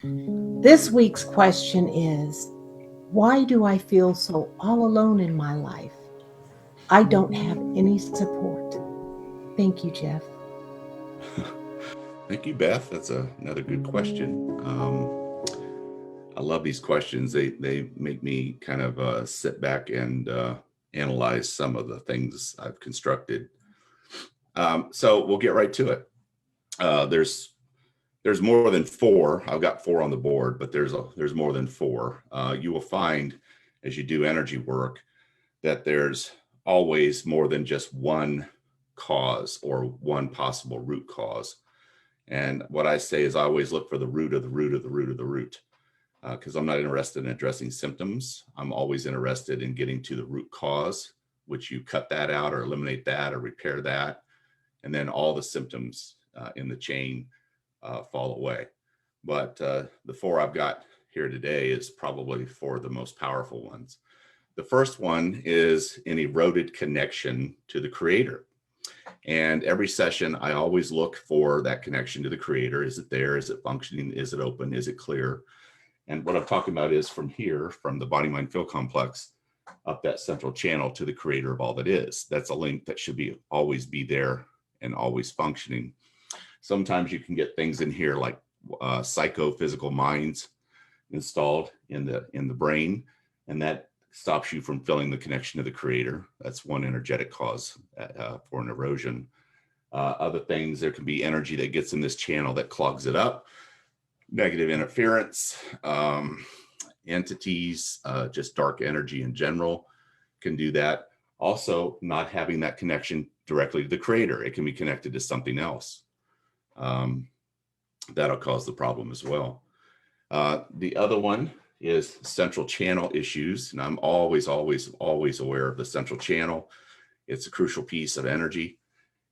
This week's question is, why do I feel so all alone in my life? I don't have any support. Thank you, Jeff. Thank you, Beth. That's another good question. I love these questions. They make me kind of sit back and analyze some of the things I've constructed. So we'll get right to it. There's more than four. I've got four on the board, but there's more than four. You will find as you do energy work that there's always more than just one cause or one possible root cause. And what I say is I always look for the root of the root of the root of the root, because I'm not interested in addressing symptoms. I'm always interested in getting to the root cause, which you cut that out or eliminate that or repair that. And then all the symptoms in the chain fall away. But the four I've got here today is probably four of the most powerful ones. The first one is an eroded connection to the creator. And every session, I always look for that connection to the creator. Is it there? Is it functioning? Is it open? Is it clear? And what I'm talking about is from here, from the body, mind, feel complex, up that central channel to the creator of all that is. That's a link that should be always be there and always functioning. Sometimes you can get things in here like psychophysical minds installed in the brain, and that stops you from feeling the connection to the creator. That's one energetic cause for an erosion. Other things, there can be energy that gets in this channel that clogs it up. Negative interference, entities, just dark energy in general can do that. Also, not having that connection directly to the creator. It can be connected to something else. That'll cause the problem as well. The other one is central channel issues. And I'm always aware of the central channel. It's a crucial piece of energy.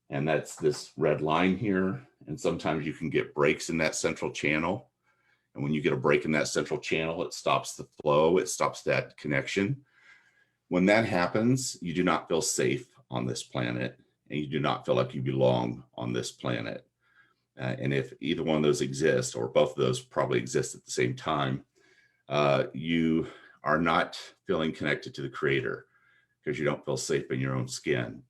And that's this red line here. And sometimes you can get breaks in that central channel. And when you get a break in that central channel, it stops the flow. It stops that connection. When that happens, you do not feel safe on this planet. And you do not feel like you belong on this planet. And if either one of those exists, or both of those probably exist at the same time, you are not feeling connected to the creator because you don't feel safe in your own skin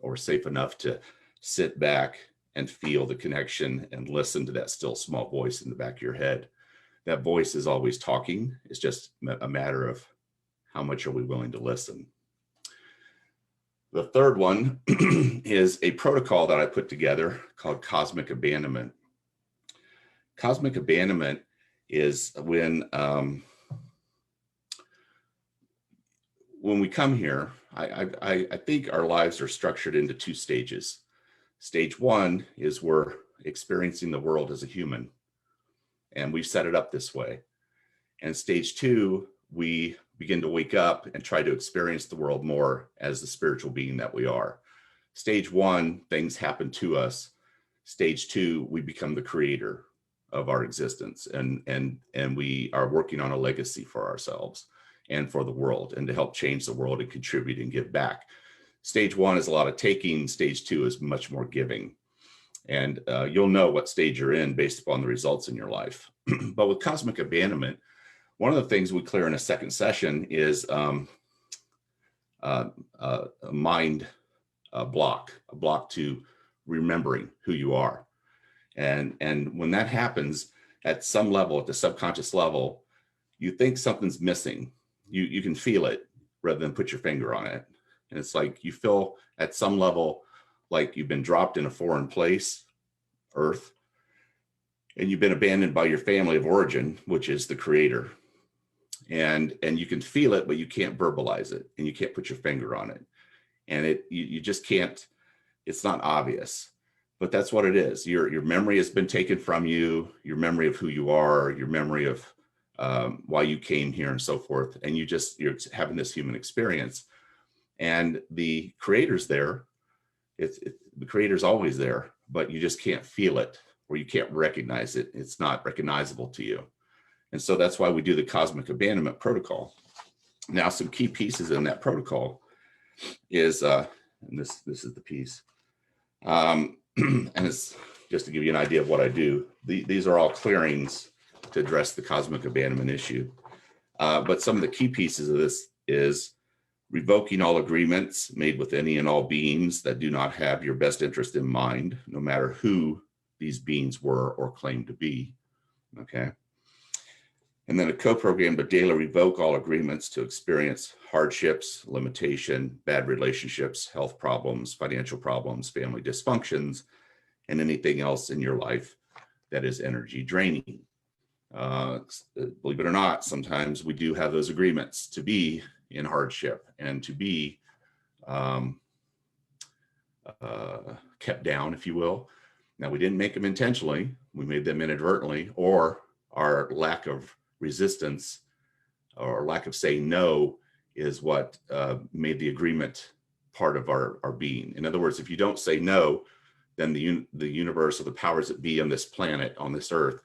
or safe enough to sit back and feel the connection and listen to that still small voice in the back of your head. That voice is always talking. It's just a matter of how much are we willing to listen. The third one is a protocol that I put together called cosmic abandonment. Cosmic abandonment is when we come here, I think our lives are structured into two stages. Stage one is we're experiencing the world as a human, and we've set it up this way. And stage two, we begin to wake up and try to experience the world more as the spiritual being that we are. Stage one, things happen to us. Stage two, we become the creator of our existence, and we are working on a legacy for ourselves and for the world, and to help change the world and contribute and give back. Stage one is a lot of taking. Stage two is much more giving. And you'll know what stage you're in based upon the results in your life. But with cosmic abandonment, one of the things we clear in a second session is a mind block, a block to remembering who you are. And when that happens at some level, at the subconscious level, you think something's missing. You can feel it rather than put your finger on it. And it's like you feel at some level like you've been dropped in a foreign place, Earth, and you've been abandoned by your family of origin, which is the creator. And you can feel it, but you can't verbalize it, and you can't put your finger on it. And you just can't, it's not obvious, but that's what it is. Your memory has been taken from you, your memory of who you are, your memory of why you came here and so forth. And you're having this human experience, and the creator's there. The creator's always there, but you just can't feel it, or you can't recognize it. It's not recognizable to you. And so that's why we do the cosmic abandonment protocol. Now, some key pieces in that protocol is, and this is the piece, and it's just to give you an idea of what I do. These are all clearings to address the cosmic abandonment issue. But some of the key pieces of this is revoking all agreements made with any and all beings that do not have your best interest in mind, no matter who these beings were or claimed to be. Okay. And then a co-program to daily revoke all agreements to experience hardships, limitation, bad relationships, health problems, financial problems, family dysfunctions, and anything else in your life that is energy draining. Believe it or not, sometimes we do have those agreements to be in hardship and to be kept down, if you will. Now, we didn't make them intentionally. We made them inadvertently, or our lack of resistance or lack of saying no is what made the agreement part of our being. In other words, if you don't say no, then the universe or the powers that be on this planet, on this earth,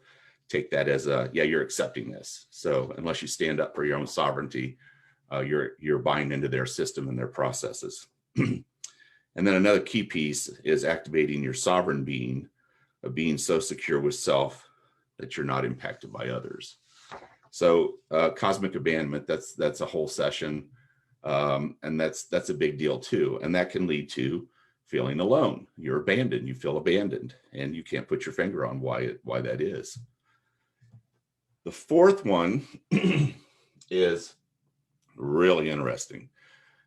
take that as yeah, you're accepting this. So unless you stand up for your own sovereignty, you're buying into their system and their processes. And then another key piece is activating your sovereign being, of being so secure with self that you're not impacted by others. So cosmic abandonment, that's a whole session. And that's a big deal too. And that can lead to feeling alone. You're abandoned, you feel abandoned, and you can't put your finger on why that is. The fourth one is really interesting.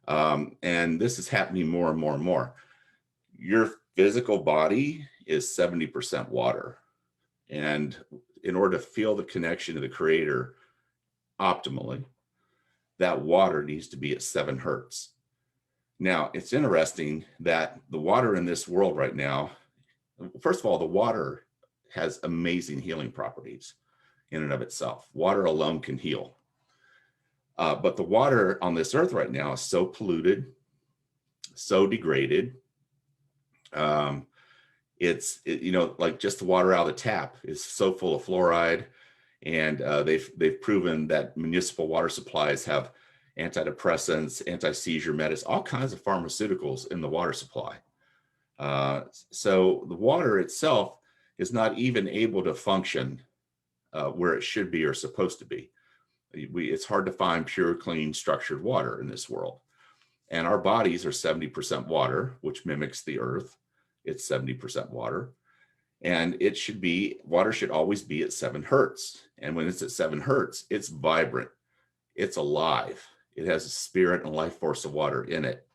And this is happening more and more and more. Your physical body is 70% water. And in order to feel the connection to the creator optimally, that water needs to be at 7 hertz. Now, it's interesting that the water in this world right now, first of all, the water has amazing healing properties in and of itself. Water alone can heal. But the water on this earth right now is so polluted, so degraded. You know, like just the water out of the tap is so full of fluoride, and they've proven that municipal water supplies have antidepressants, anti-seizure medicine, all kinds of pharmaceuticals in the water supply. So the water itself is not even able to function where it should be or supposed to be. It's hard to find pure, clean, structured water in this world. And our bodies are 70% water, which mimics the earth. It's 70% water. And water should always be at 7 hertz. And when it's at 7 hertz, it's vibrant, it's alive. It has a spirit and life force of water in it,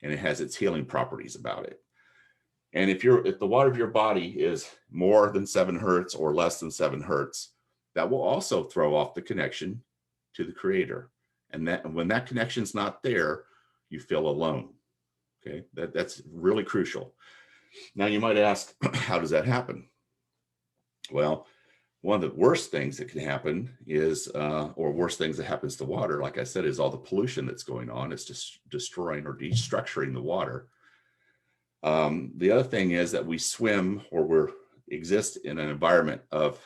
and it has its healing properties about it. And if the water of your body is more than 7 hertz or less than 7 hertz, that will also throw off the connection to the creator. And when that connection's not there, you feel alone. Okay, that's really crucial. Now you might ask, how does that happen? Well, one of the worst things that can happen is, or worst things that happens to water, like I said, is all the pollution that's going on. It's just destroying or destructuring the water. The other thing is that we swim or exist in an environment of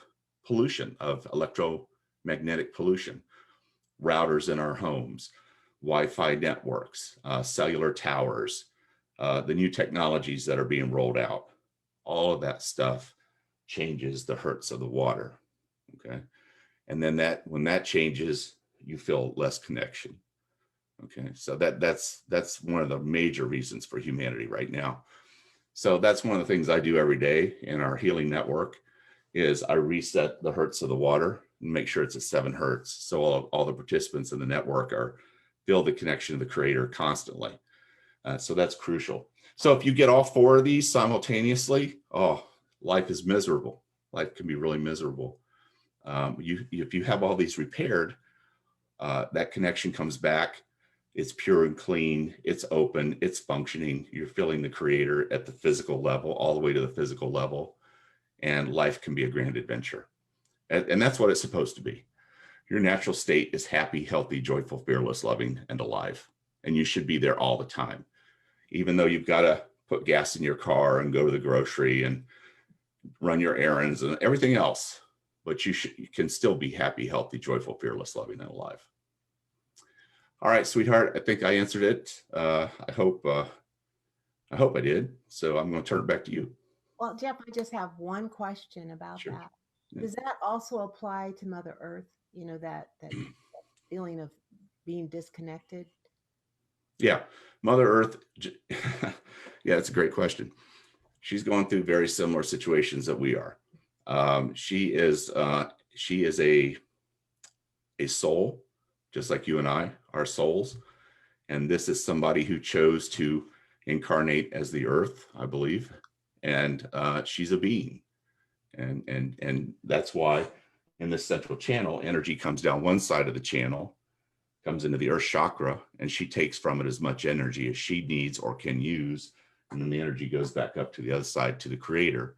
pollution, of electromagnetic pollution, routers in our homes, Wi-Fi networks, cellular towers, the new technologies that are being rolled out. All of that stuff changes the hertz of the water. Okay. And then when that changes, you feel less connection. Okay. So that's one of the major reasons for humanity right now. So that's one of the things I do every day in our healing network is I reset the hertz of the water and make sure it's at 7 hertz. So all the participants in the network feel the connection to the creator constantly. So that's crucial. So if you get all 4 of these simultaneously, life is miserable. Life can be really miserable. If you have all these repaired, that connection comes back. It's pure and clean. It's open. It's functioning. You're feeling the creator at the physical level, all the way to the physical level. And life can be a grand adventure. And that's what it's supposed to be. Your natural state is happy, healthy, joyful, fearless, loving, and alive. And you should be there all the time. Even though you've got to put gas in your car and go to the grocery and run your errands and everything else, but you can still be happy, healthy, joyful, fearless, loving, and alive. All right, sweetheart, I think I answered it. I hope I did. So I'm going to turn it back to you. Well, Jeff, I just have one question about Sure. that. Does that also apply to Mother Earth? That feeling of being disconnected? Yeah, Mother Earth. Yeah, it's a great question. She's going through very similar situations that we are. She is a soul, just like you and I are souls. And this is somebody who chose to incarnate as the Earth, I believe. And she's a being, and that's why in this central channel, energy comes down one side of the channel, comes into the Earth chakra, and she takes from it as much energy as she needs or can use, and then the energy goes back up to the other side to the Creator,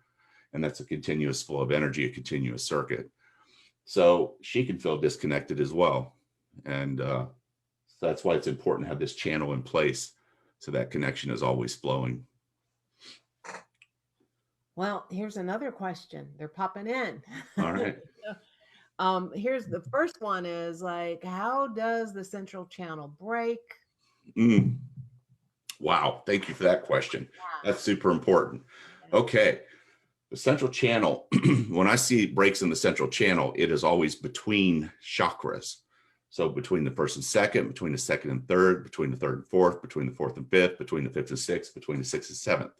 and that's a continuous flow of energy, a continuous circuit. So she can feel disconnected as well, and so that's why it's important to have this channel in place so that connection is always flowing. Well, here's another question. They're popping in. All right. Here's the first one is like, how does the central channel break? Mm. Wow. Thank you for that question. That's super important. Okay. The central channel, when I see breaks in the central channel, it is always between chakras. So between the first and second, between the second and third, between the third and fourth, between the fourth and fifth, between the fifth and sixth, between the sixth and seventh.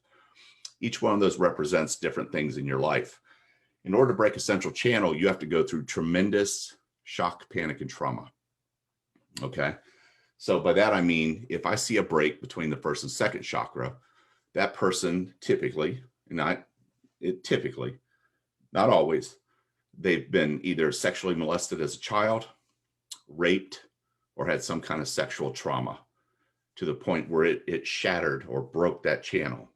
Each one of those represents different things in your life. In order to break a central channel, you have to go through tremendous shock, panic, and trauma. Okay. So by that, I mean, if I see a break between the first and second chakra, that person typically, typically, not always, they've been either sexually molested as a child, raped, or had some kind of sexual trauma to the point where it shattered or broke that channel.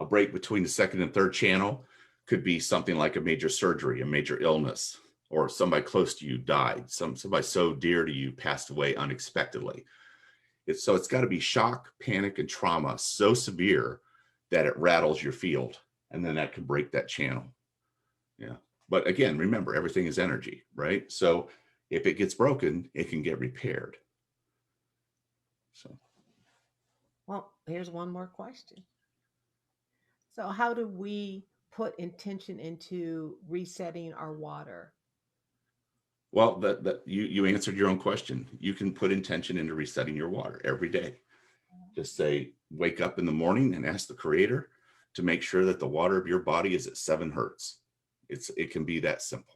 A break between the second and third channel could be something like a major surgery, a major illness, or somebody close to you died. Somebody so dear to you passed away unexpectedly. It's got to be shock, panic, and trauma so severe that it rattles your field, and then that can break that channel. Yeah. But again, remember, everything is energy, right? So if it gets broken, it can get repaired. So, Well, here's one more question. So, how do we put intention into resetting our water? well, that you answered your own question. You can put intention into resetting your water every day. Just say, wake up in the morning and ask the Creator to make sure that the water of your body is at 7 hertz. It can be that simple.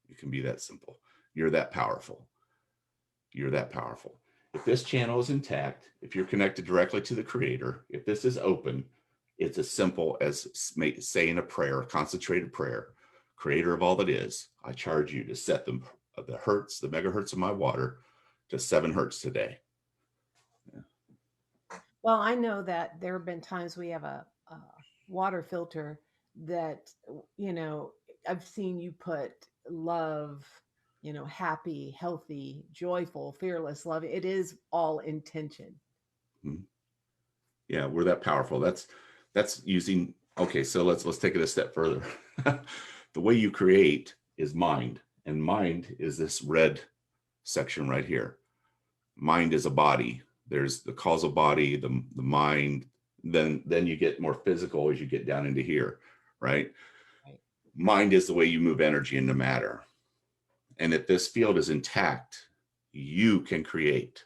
It can be that simple. You're that powerful. You're that powerful. If this channel is intact, if you're connected directly to the Creator, if this is open, it's as simple as saying a prayer, a concentrated prayer. Creator of all that is, I charge you to set the hertz, the megahertz of my water to 7 hertz today. Yeah. Well, I know that there have been times we have a water filter that, you know, I've seen you put love, happy, healthy, joyful, fearless, love. It is all intention. Mm-hmm. Yeah, we're that powerful. That's using, okay, so let's take it a step further. The way you create is mind, and mind is this red section right here. Mind is a body. There's the causal body, the mind, then you get more physical as you get down into here, right? Right. Mind is the way you move energy into matter. And if this field is intact, you can create.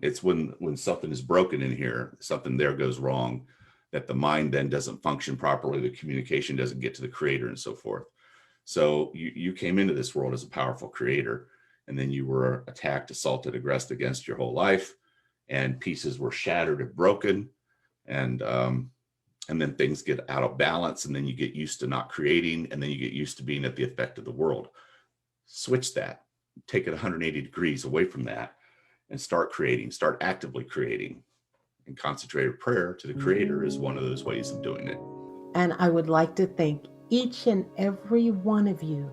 It's when something is broken in here, something there goes wrong, that the mind then doesn't function properly, the communication doesn't get to the Creator and so forth. So you came into this world as a powerful creator, and then you were attacked, assaulted, aggressed against your whole life, and pieces were shattered and broken, and then things get out of balance, and then you get used to not creating, and then you get used to being at the effect of the world. Switch that, take it 180 degrees away from that, and start creating, start actively creating. And concentrated prayer to the Creator is one of those ways of doing it. And I would like to thank each and every one of you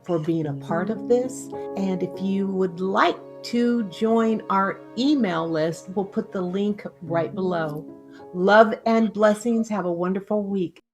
for being a part of this. And if you would like to join our email list, we'll put the link right below. Love and blessings. Have a wonderful week.